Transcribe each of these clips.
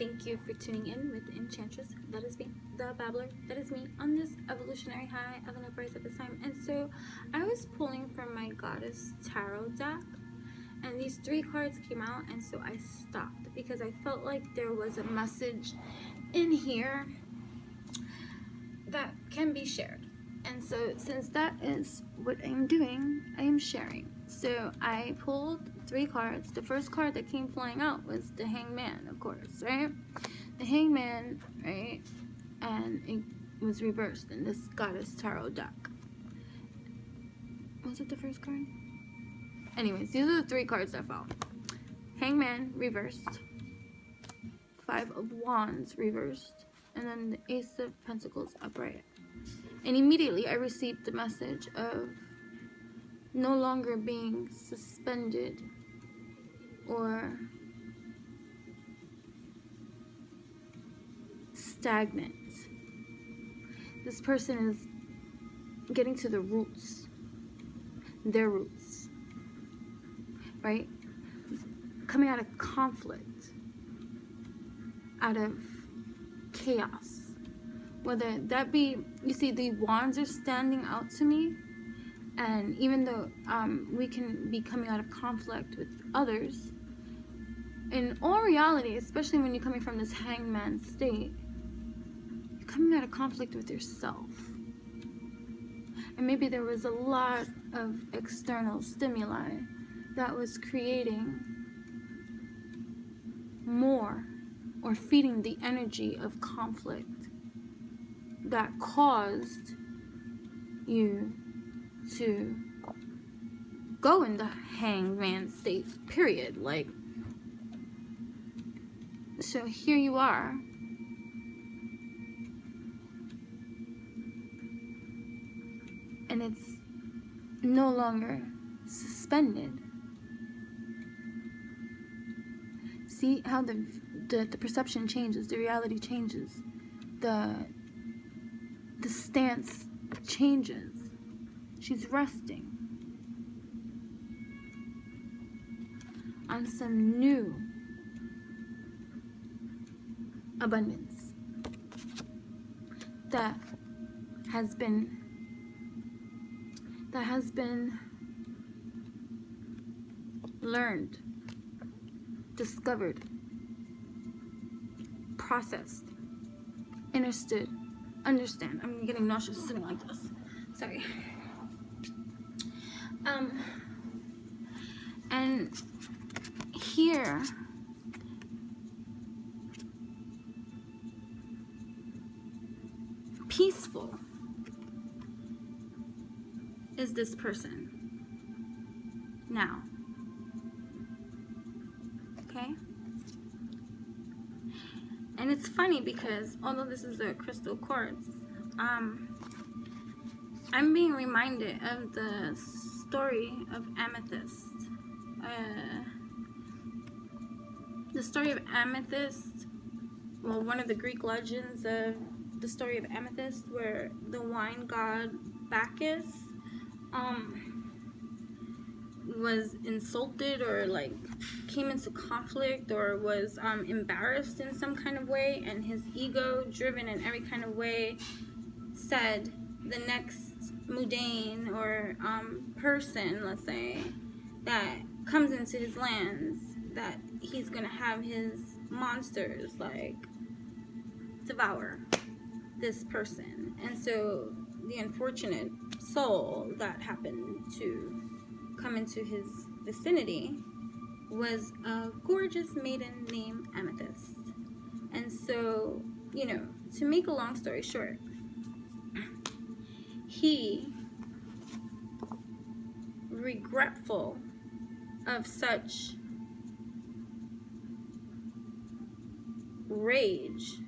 Thank you for tuning in with the Enchantress. That is me, the Babbler. That is me on this evolutionary high of an uprise at this time. And so I was pulling from my Goddess Tarot deck, and these 3 cards came out, and so I stopped because I felt like there was a message in here that can be shared. And so since that is what I'm doing, I am sharing. So I pulled 3 cards. The first card that came flying out was the Hangman, of course, right? The Hangman, right? And it was reversed in this Goddess Tarot deck. Was it the first card? Anyways, these are the 3 cards that fell. Hangman reversed, 5 of Wands reversed, and then the Ace of Pentacles upright. And immediately I received the message of no longer being suspended or stagnant. This person is getting to the roots, their roots, right? Coming out of conflict, out of chaos. Whether that be, you see, the wands are standing out to me, and even though we can be coming out of conflict with others, in all reality, especially when you're coming from this hangman state, you're coming out of conflict with yourself. And maybe there was a lot of external stimuli that was creating more or feeding the energy of conflict that caused you to go in the hangman state, period. Like, so here you are, and it's no longer suspended. See how the perception changes, the reality changes, the stance changes. She's resting on some new abundance that has been learned, discovered, processed, understood. Understand. I'm getting nauseous sitting like this. Sorry. And here, peaceful is this person now. Okay? And it's funny because although this is a crystal quartz, I'm being reminded of the story of Amethyst. The story of Amethyst, well, one of the Greek legends of the story of Amethyst, where the wine god Bacchus was insulted or like came into conflict or was embarrassed in some kind of way, and his ego, driven in every kind of way, said the next mundane or person, let's say, that comes into his lands, that he's gonna have his monsters like devour this person. And so the unfortunate soul that happened to come into his vicinity was a gorgeous maiden named Amethyst. And so, you know, to make a long story short, he, regretful of such rage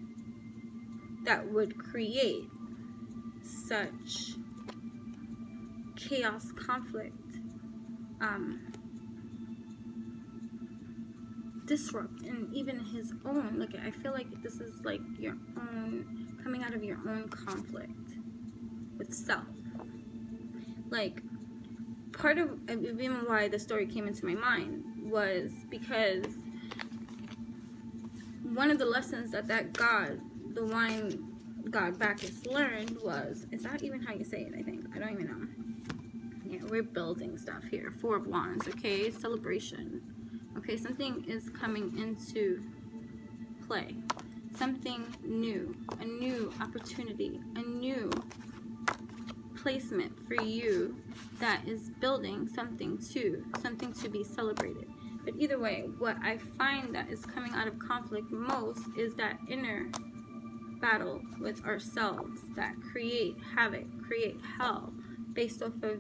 that would create such chaos, conflict, disrupt, and even his own, like, I feel like this is like your own, coming out of your own conflict with self. Like, part of even why the story came into my mind was because one of the lessons that God, the wine God Bacchus, learned was, is that even how you say it? I think, I don't even know. Yeah, we're building stuff here. 4 of Wands, okay? Celebration. Okay, something is coming into play. Something new. A new opportunity. A new placement for you that is building something to be celebrated. But either way, what I find that is coming out of conflict most is that inner battle with ourselves that create havoc, create hell, based off of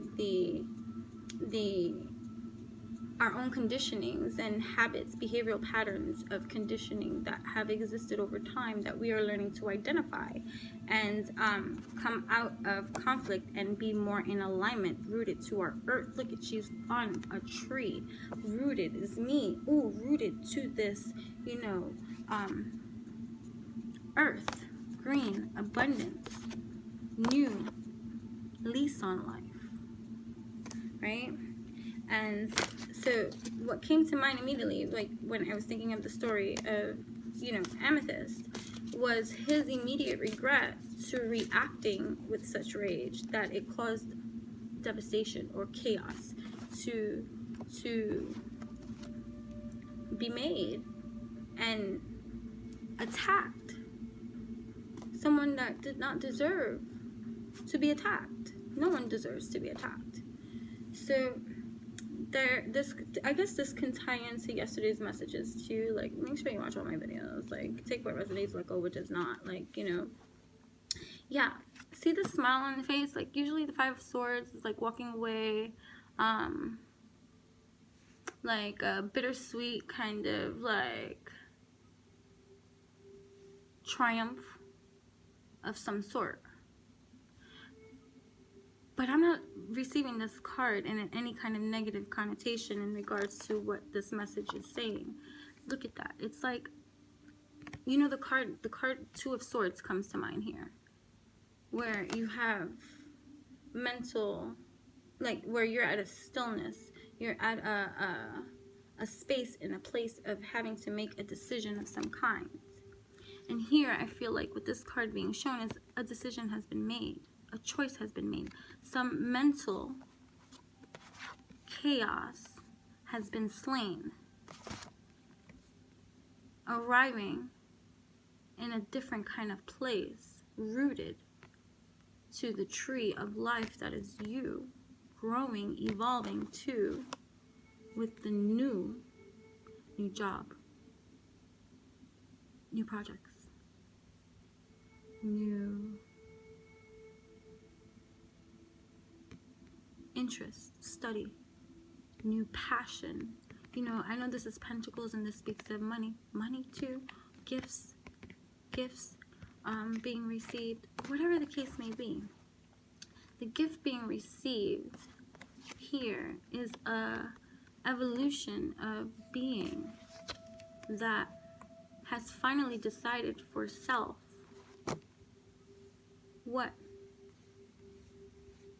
our own conditionings and habits, behavioral patterns of conditioning that have existed over time that we are learning to identify and come out of conflict and be more in alignment, rooted to our earth. Look at, she's on a tree. Rooted is me. Ooh, rooted to this, you know, earth, green, abundance, new lease on life, right? And so what came to mind immediately, like when I was thinking of the story of, you know, Amethyst, was his immediate regret to reacting with such rage that it caused devastation or chaos to be made, and attacked someone that did not deserve to be attacked. No one deserves to be attacked. So I guess this can tie into yesterday's messages too. Like, make sure you watch all my videos. Like, take what resonates, let go what does not. Like, you know, yeah. See the smile on the face? Like, usually the 5 of Swords is like walking away, like a bittersweet kind of like triumph of some sort. But I'm not receiving this card in any kind of negative connotation in regards to what this message is saying. Look at that. It's like, you know, the card 2 of Swords comes to mind here, where you have mental, like where you're at a stillness, you're at a space in a place of having to make a decision of some kind. And here I feel like with this card being shown is a decision has been made. A choice has been made. Some mental chaos has been slain, arriving in a different kind of place, rooted to the tree of life that is you, growing, evolving to, with the new job, new projects, new interest, study, new passion. You know, I know this is Pentacles and this speaks of money too, gifts being received, whatever the case may be. The gift being received here is a evolution of being that has finally decided for self what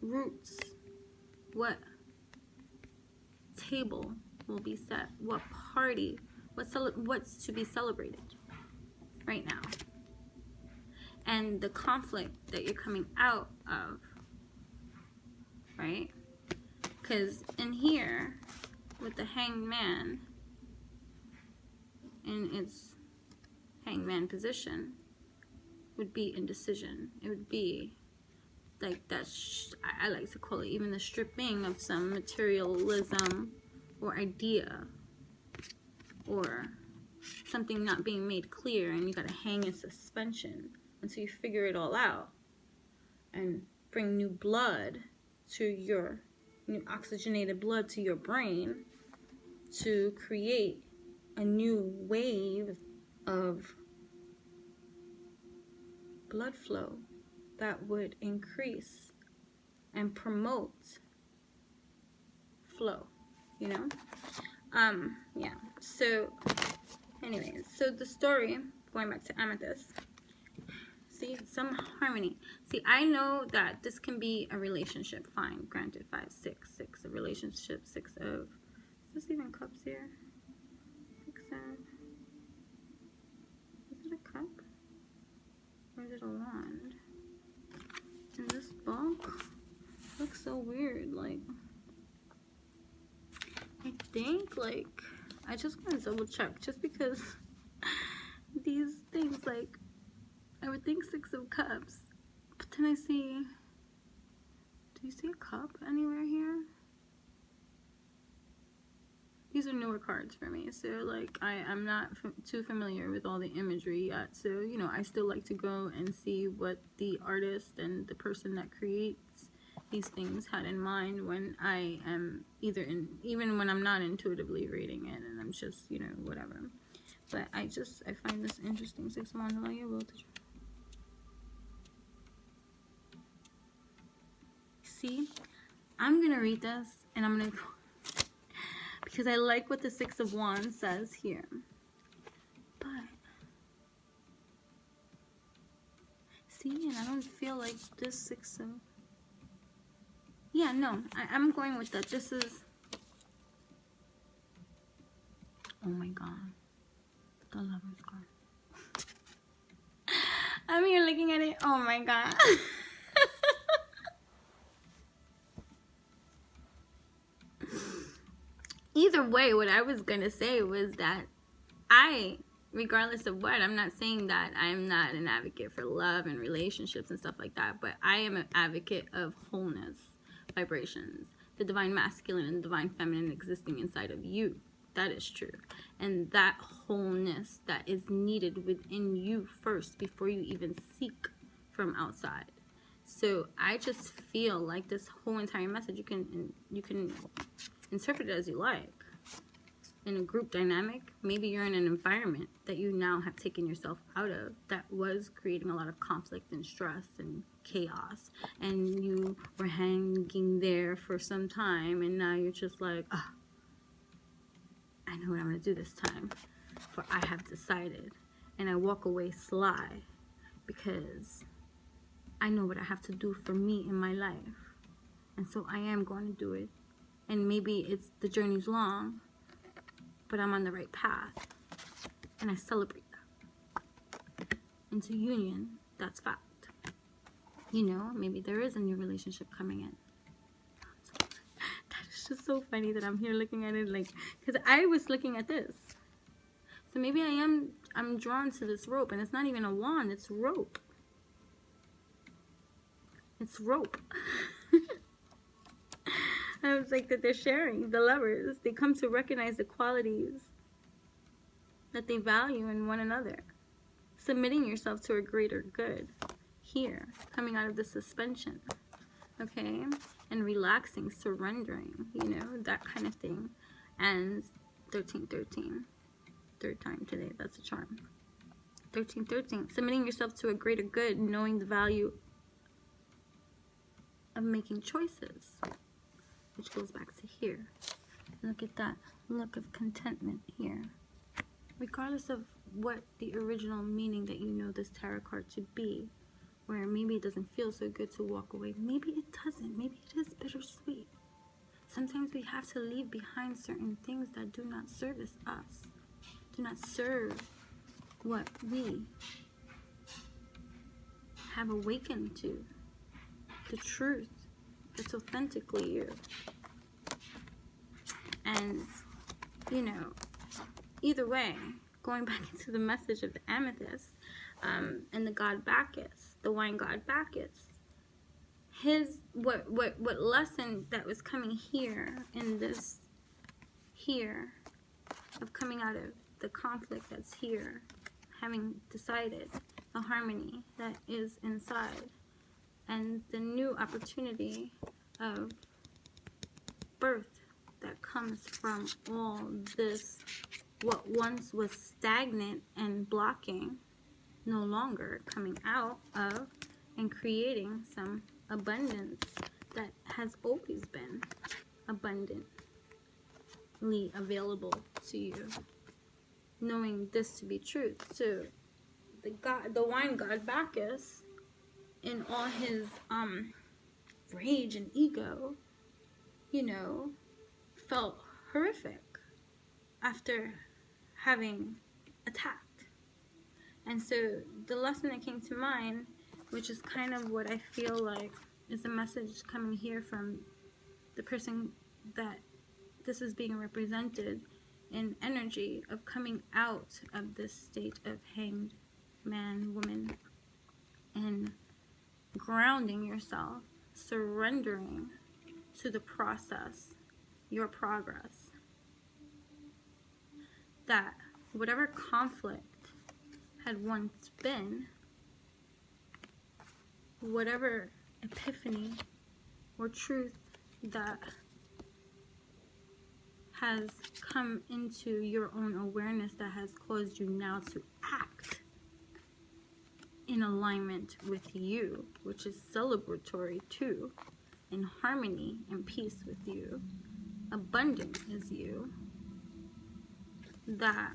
roots, what table will be set, what party, what's to be celebrated right now. And the conflict that you're coming out of, right? Because in here, with the Hanged Man in its Hanged position, would be indecision. It would be like that, I like to call it even the stripping of some materialism or idea, or something not being made clear, and you gotta hang in suspension until you figure it all out and bring new blood to your, new oxygenated blood to your brain to create a new wave of blood flow that would increase and promote flow, you know? Yeah, so anyways, so the story, going back to Amethyst, see, some harmony. See, I know that this can be a relationship, fine, granted, 5, 6, 6, a relationship, 6 of, is this even cups here? 6 of, think, like, I just want to double check, just because these things, like, I would think 6 of Cups, but then I see, do you see a cup anywhere here? These are newer cards for me, so, like, I'm not too familiar with all the imagery yet, so, you know, I still like to go and see what the artist and the person that creates these things had in mind when I am even when I'm not intuitively reading it, and I'm just, you know, whatever. But I find this interesting. 6 of Wands, see, I'm gonna read this, and I'm gonna go, because I like what the 6 of Wands says here. But see, and I don't feel like this 6 of, yeah, no, I'm going with that. This is, oh my God, the Lover's card. I'm here looking at it. Oh my God. Either way, what I was gonna say was that regardless of what, I'm not saying that I'm not an advocate for love and relationships and stuff like that, but I am an advocate of wholeness vibrations, the divine masculine and divine feminine existing inside of you. That is true. And that wholeness that is needed within you first before you even seek from outside. So I just feel like this whole entire message, you can interpret it as you like. In a group dynamic, maybe you're in an environment that you now have taken yourself out of that was creating a lot of conflict and stress and chaos, and you were hanging there for some time, and now you're just like, oh, I know what I'm going to do this time, for I have decided. And I walk away sly because I know what I have to do for me in my life, and so I am going to do it. And maybe the journey's long, but I'm on the right path, and I celebrate that. Into union, that's fact. You know, maybe there is a new relationship coming in. That is just so funny that I'm here looking at it, like, because I was looking at this. So maybe I'm drawn to this rope, and it's not even a wand, it's rope. It's rope. I was like, that they're sharing, the lovers. They come to recognize the qualities that they value in one another. Submitting yourself to a greater good. Here, coming out of the suspension. Okay? And relaxing, surrendering, you know, that kind of thing. And 1313. Third time today, that's a charm. 1313. Submitting yourself to a greater good, knowing the value of making choices. Which goes back to here. Look at that look of contentment here. Regardless of what the original meaning that you know this tarot card to be, where maybe it doesn't feel so good to walk away. Maybe it doesn't. Maybe it is bittersweet. Sometimes we have to leave behind certain things that do not service us. Do not serve what we have awakened to. The truth. It's authentically you. And, you know, either way, going back into the message of the amethyst and the god Bacchus, the wine god Bacchus, what lesson that was coming here in this here of coming out of the conflict that's here, having decided the harmony that is inside, and the new opportunity of birth that comes from all this, what once was stagnant and blocking, no longer coming out of and creating some abundance that has always been abundantly available to you, knowing this to be truth. So the wine god Bacchus, in all his rage and ego, you know, felt horrific after having attacked. And so the lesson that came to mind, which is kind of what I feel like is the message coming here from the person that this is being represented in energy of coming out of this state of hanged man, woman, and grounding yourself, surrendering to the process, your progress. That whatever conflict had once been, whatever epiphany or truth that has come into your own awareness that has caused you now to act in alignment with you, which is celebratory too, in harmony and peace with you, abundant is you, that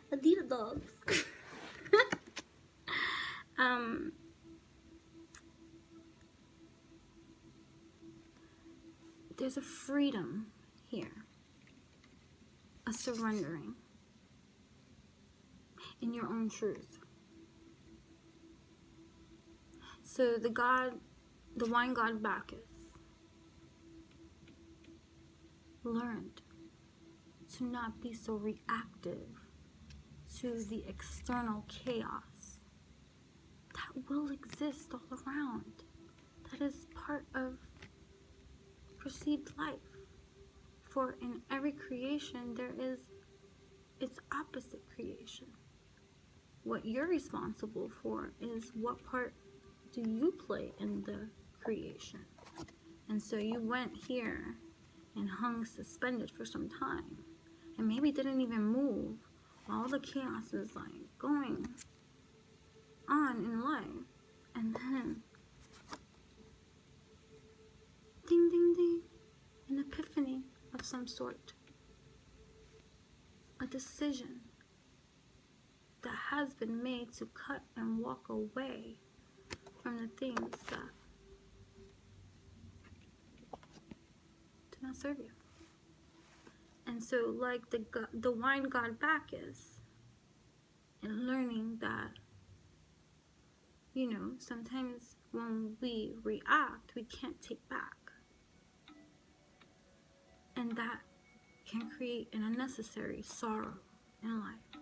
Adidas dogs. There's a freedom here, a surrendering in your own truth. So the wine god Bacchus learned to not be so reactive to the external chaos that will exist all around. That is part of perceived life. For in every creation there is its opposite creation. What you're responsible for is what part do you play in the creation. And so you went here and hung suspended for some time and maybe didn't even move while the chaos was like going on in life. And then ding ding ding, an epiphany of some sort, a decision that has been made to cut and walk away from the things that do not serve you. And so like the wine god Bacchus, and learning that, you know, sometimes when we react, we can't take back. And that can create an unnecessary sorrow in life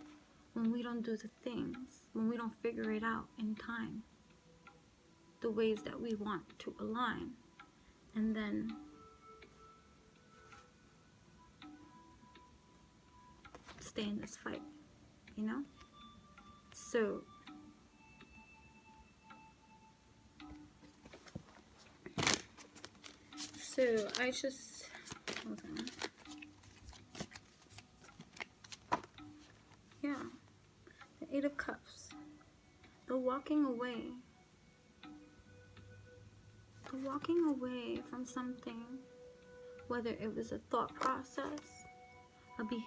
when we don't do the things, when we don't figure it out in time, the ways that we want to align. And then stay in this fight, you know? So I just, hold on. Yeah, the 8 of Cups, the walking away from something, whether it was a thought process, a behavior,